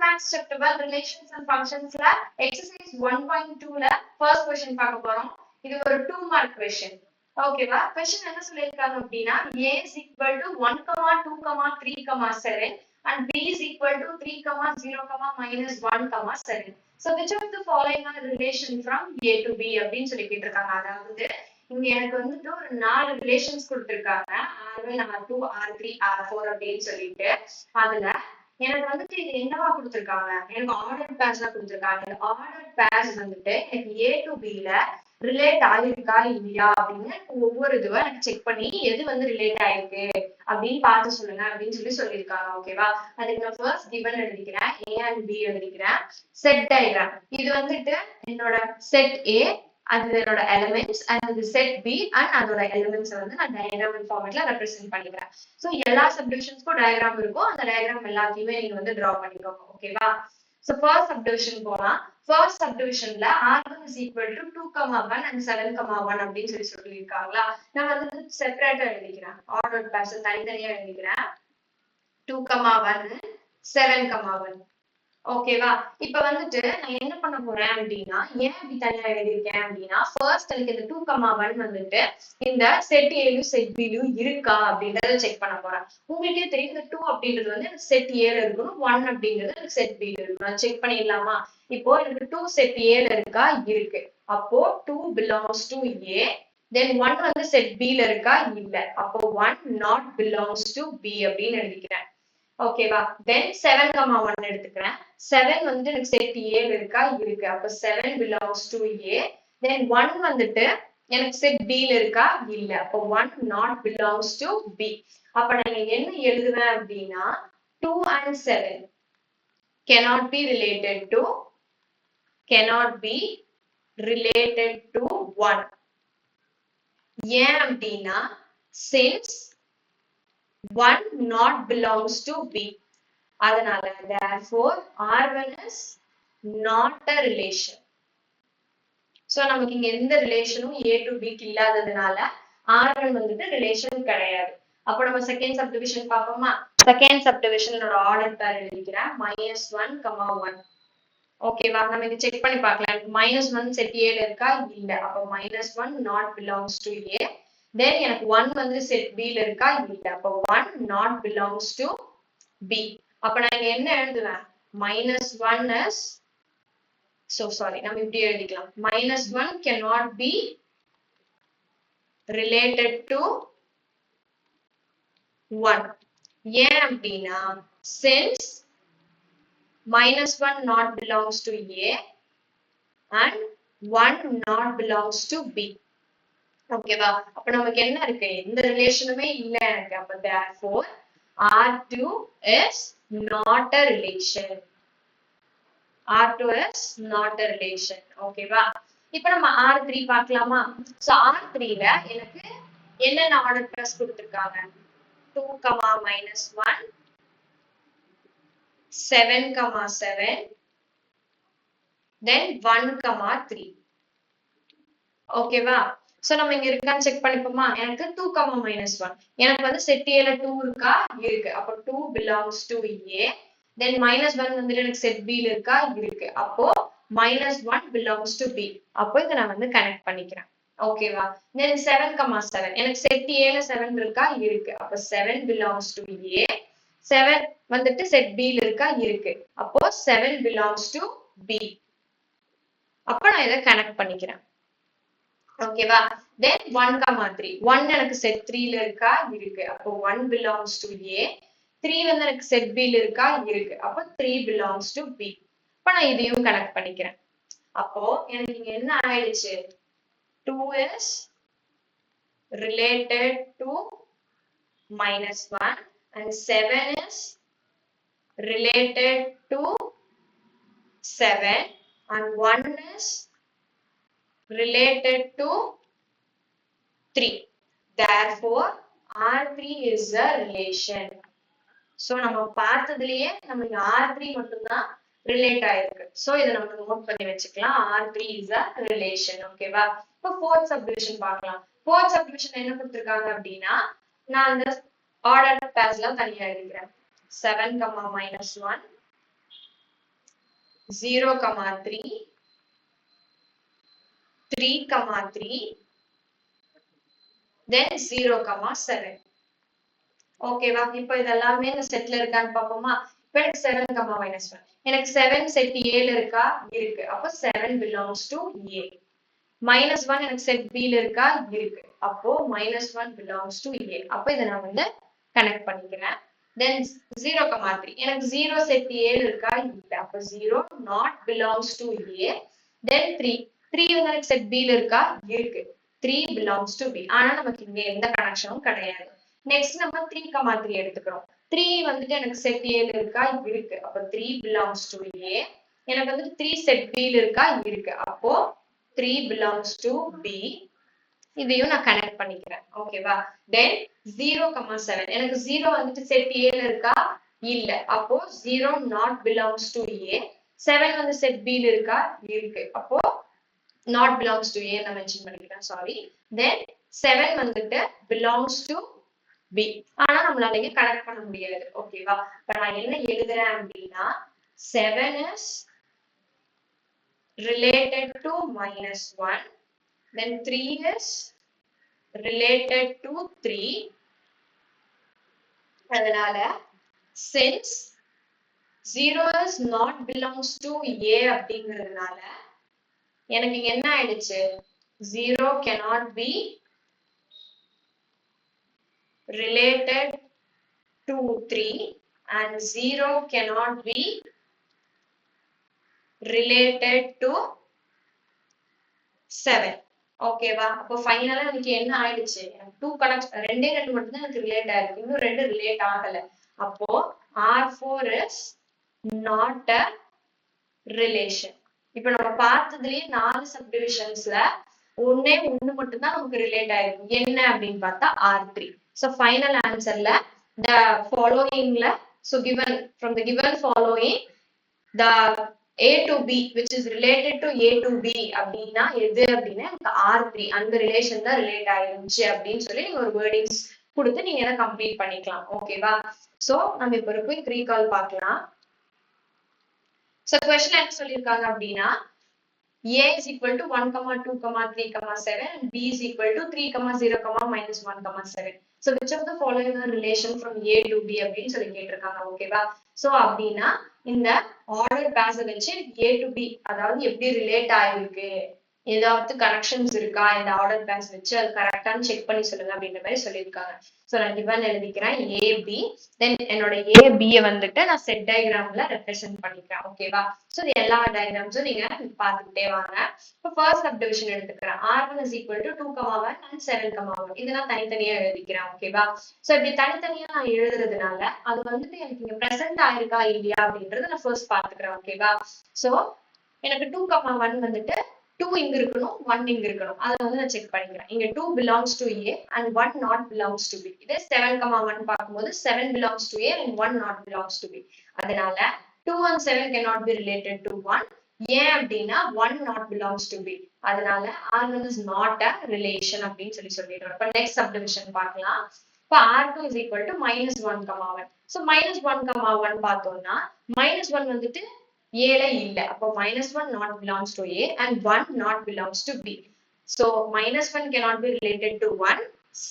Maths Chapter 1 Relations and Functions la exercise 1.2 la first question பார்க்க போறோம். இது ஒரு 2 mark question. ஓகேவா? question என்ன சொல்லிருக்காங்க அப்படினா a is equal to 1, 2, 3, 7 and b is equal to 3, 0, minus 1, 7. So which of the following are relation from a to b அப்படின்னு சொல்லி கேட்டிருக்காங்க. அதாவது இங்க எனக்கு வந்துட்டு ஒரு 4 ரிலேஷன்ஸ் கொடுத்திருக்காங்க. R1, R2, R3, R4 அப்படின்னு சொல்லிட்டு அதுல எனக்கு வந்துட்டு இது என்னவா கொடுத்திருக்காங்க, எனக்கு ஆர்டர் பேர்ஸ் தான் கொடுத்திருக்காங்க. ஆர்டர் பேர்ஸ் வந்துட்டு எனக்கு A to B ல ரிலேட் ஆயிருக்கா இல்லையா அப்படின்னு ஒவ்வொரு இதுவா எனக்கு செக் பண்ணி எது வந்து ரிலேட் ஆயிருக்கு அப்படின்னு பார்த்து சொல்லுங்க அப்படின்னு சொல்லியிருக்காங்க. ஓகேவா? அதுக்கு நான் ஃபர்ஸ்ட் கிவன் எழுதிக்கிறேன், A and B எழுதிக்கிறேன். செட் டயக்ராம் இது வந்துட்டு என்னோட செட் A, அதோட எலிமெண்ட்ஸ் அண்ட் செட் பி அண்ட் அதோட எலிமெண்ட்ஸ் வந்து நான் டயக்ராம் ஃபார்மேட்ல ரெப்ரசென்ட் பண்ணிக்கிறேன். சோ எல்லா சப்டிவிஷன்ஸ்க்கும் டயக்ராம் இருக்கும். அந்த டயக்ராம் எல்லாத்தையுமே நீங்க வந்து டிரா பண்ணிக்கோங்க. ஓகேவா? சோ ஃபர்ஸ்ட் சப்டிவிஷன் போலாம். ஃபர்ஸ்ட் சப்டிவிஷன்ல R1 is equal to 2, 1 and 7, 1 அப்படின்னு சொல்லியிருக்காங்களா. நான் வந்து செப்பரேட்டா எழுதிக்கிறேன். ஆர்டர் பேர்ஸ் தனித்தனியா எழுதிக்கிறேன். 2, 1, 7, 1. ஓகேவா? இப்ப வந்துட்டு நான் என்ன பண்ண போறேன் அப்படின்னா, ஏன் இப்படி தனியா எழுதிருக்கேன் அப்படின்னா, ஃபர்ஸ்ட் எனக்கு இந்த 2, 1 வந்துட்டு இந்த செட் ஏலும் செட் பிலும் இருக்கா அப்படின்றத செக் பண்ண போறேன். உங்களுக்கே தெரியும் இந்த 2 அப்படின்றது வந்து எனக்கு செட் ஏல இருக்கணும், 1 அப்படின்றது எனக்கு செட் பில இருக்கணும். செக் பண்ணிடலாமா? இப்போ எனக்கு 2 செட் ஏல இருக்கா, இருக்கு. அப்போ 2 belongs to A. then 1 வந்து செட் பில இருக்கா, இல்ல. அப்போ 1 not belongs to B அப்படின்னு எழுதிக்கிறேன். ஓகேவா? then 7, 1 எடுத்துக்கிறேன். 7 வந்து எனக்கு செட் A ல இருக்கா, இருக்கு. அப்ப 7 belongs to A. then 1 வந்துட்டு எனக்கு செட் B ல இருக்கா, இல்ல. அப்ப 1 not belongs to B. அப்ப நான் என்ன எழுதுவேன் அப்படின்னா 2 and 7 cannot be related to 1. ஏன் அப்படின்னா since 1 not belongs to B. அதனால therefore R1 is not a relation. So நமக்கு இங்க எந்த ரிலேஷனும் A to B க்கு இல்லாததுனால R1 வந்துட்டு ரிலேஷன் கிடையாது. அப்ப நம்ம செகண்ட் சப்டிவிஷன் பார்ப்போமா? செகண்ட் சப்டிவிஷனோட ஆர்டர் பேர் எழுதிக்கிறேன். -1, 1. ஓகேவா? நம்ம இதை செக் பண்ணி பார்க்கலாம். -1 செட் A ல இருக்கா, இல்ல. அப்ப -1 not belongs to A. then எனக்கு 1 வந்து செட் B ல இருக்கா, இல்ல. அப்ப 1 not belongs to B. அப்ப நான் என்ன எழுதுவேன்? -1 is நம்ம இப்படி எழுதிக்கலாம். -1 cannot be related to 1. ஏன் அப்படின்னா since -1 not belongs to A and 1 not belongs to B. ஓகேவா? அப்ப நமக்கு என்ன இருக்கு? எந்த ரிலேஷனுமே இல்ல எனக்கு. அப்ப therefore R2 is not a relation. R2 is not a relation. ஓகேவா? இப்ப நம்ம R3 பார்க்கலாமா? சோ R3 ல எனக்கு என்னென்ன ஆர்டர் பேர்ஸ் கொடுத்திருக்காங்க? 2, -1, 7, 7, then 1, 3. ஓகேவா? சோ நம்ம இங்க இருக்கான்னு செக் பண்ணிப்போமா? எனக்கு 2, -1. எனக்கு வந்து செட் A ல 2 இருக்கா, இருக்கு. அப்ப 2 belongs to A. then -1 வந்து எனக்கு செட் B ல இருக்கா, இருக்கு. அப்போ -1 belongs to B. அப்போ இத நான் வந்து கனெக்ட் பண்ணிக்கிறேன். ஓகேவா? then 7, 7. எனக்கு செட் A ல 7 இருக்கா, இருக்கு. அப்ப 7 belongs to A. 7 வந்துட்டு செட் B ல இருக்கா, இருக்கு. அப்போ 7 belongs to B. அப்ப நான் இத கனெக்ட் பண்ணிக்கிறேன். ஓகேவா? then 1, 3. 1 எனக்கு செட் 3 ல இருக்கா, இருக்கு. அப்போ 1 belongs to A. 3 வந்து எனக்கு செட் B ல இருக்கா, இருக்கு. அப்போ 3 belongs to B. இப்ப நான் இதையும் கனெக்ட் பண்ணிக்கிறேன். அப்போ எனக்கு இங்க என்ன ஆயிடுச்சு? 2 is related to -1 and 7 is related to 7 and 1 is related to 3. Therefore R3 is a relation. So நம்ம பார்த்ததுலயே நமக்கு R3 மட்டும் தான் ரிலேட் ஆயிருக்கு. சோ இத நம்ம நோட் பண்ணி வச்சுக்கலாம். R3 is a relation. ஓகேவா? இப்போ fourth subdivision பார்க்கலாம். fourth subdivision என்ன கொடுத்திருக்காங்க அப்படின்னா, நான் அந்த ஆர்டர் பேர்ஸ்லாம் தனியா எழுதிக்கிறேன். 7, -1, 0, 3, 3, 3, then 0, 7. ஓகேவா? இப்போ இதெல்லாமே இந்த செட்ல இருக்கான்னு பாப்போமா? இப்போ எனக்கு 7, -1. எனக்கு 7 செட் A ல இருக்கா? இருக்கு. அப்போ 7 belongs to A. -1 எனக்கு செட் B ல இருக்கா? இருக்கு. அப்போ -1 belongs to A. அப்போ இதை நான் வந்து கனெக்ட் பண்ணிக்கிறேன். Then 0, 3. எனக்கு 0 செட் A ல இருக்கா? இல்ல. அப்போ 0 not belongs to A. Then 3. 3 வந்து எனக்கு செட் B ல இருக்கா? இருக்கு. 3 belongs to B. ஆனா நமக்கு இங்க எந்த கனெக்ஷனும் கிடையாது. நெக்ஸ்ட் நம்ம 3, 3 எடுத்துக்கிறோம். 3 வந்துட்டு எனக்கு செட் A ல இருக்கா? இருக்கு. அப்போ 3 belongs to A. எனக்கு வந்து 3 செட் B ல இருக்கா? இருக்கு. அப்போ 3 belongs to B. இதையும் நான் கனெக்ட் பண்ணிக்கிறேன். ஓகேவா? தென் 0, 7. எனக்கு 0 வந்துட்டு செட் A ல இருக்கா? இல்ல. அப்போ 0 not belongs to A. 7 வந்து செட் B ல இருக்கா? இருக்கு. அப்போ not belongs to A நான் மென்ஷன் பண்ணிக்கிறேன். சாரி. தென் 7 வந்துட்டு belongs to B. ஆனா நம்மளால இங்க கனெக்ட் பண்ண முடியாது. ஓகேவா? இப்ப நான் என்ன எழுதுறேன் அப்படின்னா 7 is related to -1. Then 3 is related to 3. அதனால since 0 is not belongs to A அப்படிங்கிறதுனால எனக்கு இங்க என்ன ஆயிடுச்சு? 0 cannot be related to 3 and 0 cannot be related to 7. ஓகேவா? அப்போ ஃபைனலா எனக்கு என்ன ஆயிடுச்சு? எனக்கு 2 கனெக்ட் 2 மட்டும் தான் எனக்கு ரிலேட் ஆயிருக்கு. இன்னும் 2 ரிலேட் ஆகல. அப்போ R4 is not a relation. இப்போ நம்ம பார்த்ததுலயே 4 சப்டிவிஷன்ஸ்ல ஒண்ணே ஒண்ணு மட்டும் தான் நமக்கு ரிலேட் ஆயிருக்கு. என்ன அப்படின்னு பார்த்தா R3. So final answerல the followingல so given from the given following the A to B which is related to A to B அப்படின்னா எது அப்படின்னா R3 அந்த ரிலேஷன் தான் ரிலேட் ஆயிருந்துச்சு அப்படின்னு சொல்லி நீங்க ஒரு வேர்டிங்ஸ் கொடுத்து நீங்க அதை கம்ப்ளீட் பண்ணிக்கலாம். ஓகேவா? சோ நம்ம இப்ப ஒரு குயிக் ரீகால் பார்க்கலாம். சோ क्वेश्चन என்ன சொல்லிருக்காங்க அப்படின்னா A is equal to 1, 2, 3, 7 and B is equal to 3, 0, -1, 7. So which of the following are relation from A to B அப்படின்னு சொல்லி கேட்டிருக்காங்க. ஓகேவா? சோ அப்படின்னா இந்த ஆர்டர் பேஸ வச்சு A to B அதாவது எப்படி ரிலேட் ஆயிருக்கு, ஏதாவது கனெக்ஷன்ஸ் இருக்கா இந்த ஆர்டர் பேஸ் வச்சு அது கரெக்டான்னு செக் பண்ணி சொல்லுங்க அப்படின்ற மாதிரி சொல்லியிருக்காங்க. சோ நான் கிவன் எழுதிக்கிறேன் AB. தென் என்னோட AB வந்துட்டு நான் செட் டயக்ராம்ல ரெப்ரசென்ட் பண்ணிக்கிறேன். ஓகேவா? சோ இது எல்லா டயக்ராம்ஸும் நீங்க பார்த்துக்கிட்டே வாங்க. இப்போ ஃபர்ஸ்ட் சப்டிவிஷன் எடுத்துக்கிறேன். R1 is equal to 2, 1 and 7, 1. இதை நான் தனித்தனியா எழுதிக்கிறேன். ஓகேவா? சோ இப்படி தனித்தனியா நான் எழுதுறதுனால அது வந்துட்டு எனக்கு இங்க பிரசன்ட் ஆயிருக்கா இல்லையா அப்படின்றத நான் ஃபர்ஸ்ட் பாத்துக்கிறேன். ஓகேவா? சோ எனக்கு 2, 1 வந்துட்டு 2 இங்க இருக்கணும், 1 இங்க இருக்கணும். அதை வந்து நான் செக் பண்ணிக்கிறேன். இங்க 2 belongs to A and 1 not belongs to B. இதே 7, 1 பார்க்கும்போது 7 belongs to A and 1 not belongs to B. அதனால 2 and 7 cannot be related to 1. ஏன் அப்படின்னா 1 not belongs to B. அதனால R1 is not a relation அப்படின்னு சொல்லிடுறோம். இப்ப நெக்ஸ்ட் சப்டிவிஷன் பார்க்கலாம். இப்ப R2 is equal to -1, 1. So -1, 1 பார்த்தோம்னா -1 வந்துட்டு A ல இல்ல. அப்போ -1 not belongs to A and 1 not belongs to B. So -1 cannot be related to 1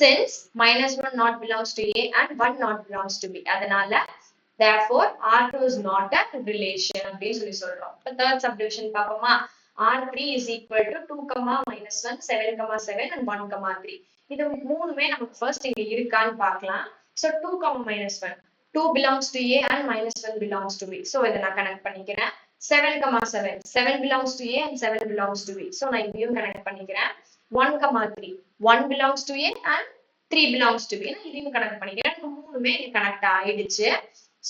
since -1 not belongs to A and 1 not belongs to B. அதனால therefore R2 is not a relation அப்படின்னு சொல்லி சொல்றோம். இப்ப third subdivision பார்ப்போமா? R3 is equal to 2, -1, 7, 7 and 1, 3. இது மூணுமே நமக்கு first இங்க இருக்கான்னு பார்க்கலாம். So 2, -1. 2 belongs to A and -1 belongs to B. So இதை நான் கனெக்ட் பண்ணிக்கிறேன். 7, 7. 7 belongs to A and 7 belongs to B. So நான் இதையும் கனெக்ட் பண்ணிக்கிறேன். 1, 3. 1 belongs to A and 3 belongs to B. நான் இதையும் கனெக்ட் பண்ணிக்கிறேன். மூணுமே கனெக்ட் ஆயிடுச்சு.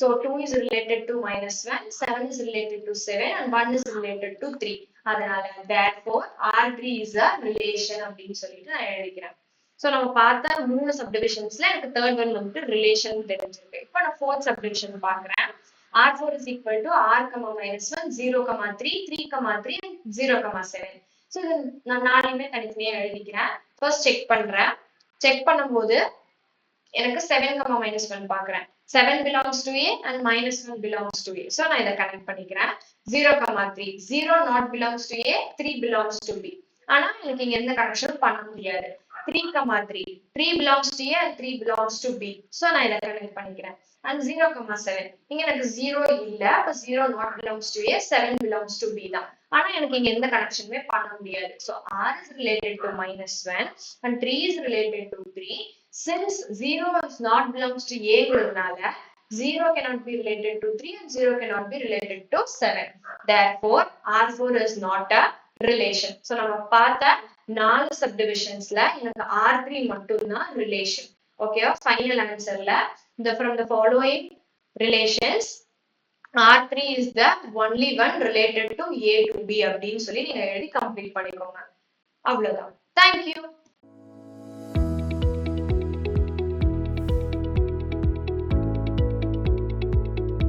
So 2 is related to -1, 7 is related to 7 and 1 is related to 3. அதனால therefore R3 is a relation அப்படின்னு சொல்லிட்டு நான் எழுதிக்கிறேன். சோ நம்ம பார்த்த மூணு சப்டிவிஷன்ஸ்ல எனக்கு தேர்ட் ஒன் வந்துட்டு ரிலேஷன் தெரிஞ்சிருக்கு. இப்போ நான் ஃபோர்த் சப்டிவிஷன் பார்க்கிறேன். R4 is equal to R, -1, 0, 3, 3, 3 and 0, 7. So இது நான் நாளையுமே தனித்தனியா எழுதிக்கிறேன். ஃபர்ஸ்ட் செக் பண்றேன். செக் பண்ணும்போது எனக்கு 7, -1 பார்க்கிறேன். 7 belongs to A and -1 belongs to A. So நான் இதை கனெக்ட் பண்ணிக்கிறேன். 0,3 0 not belongs to A 3 belongs to B. ஆனா எனக்கு இங்க எந்த கனெக்ஷனும் பண்ண முடியாது. 3,3 3 belongs to A and 3 belongs to B. So நான் இதை கனெக்ட் பண்ணிக்கிறேன். And 0,7 இங்க எனக்கு 0 இல்ல, அப்ப 0 not belongs to A 7 belongs to B தான். ஆனா எனக்கு இங்க எந்த கனெக்ஷனுமே பண்ண முடியாது. So R is related to -1 and 3 is related to 3. Since 0 is not belongs to A ங்கிறதுனால 0 cannot be related to 3 and 0 cannot be related to 7. Therefore, R4 is not a relation. So நம்ம பார்த்த 4 subdivisions-ல எனக்கு R3 மட்டும்தான் relation. Okay, final answer-ல from the following relations R3 is the only one related to A to B அப்படின்னு சொல்லி நீங்க எழுதி complete பண்ணிக்கோங்க. அவ்வளவுதான். Thank you.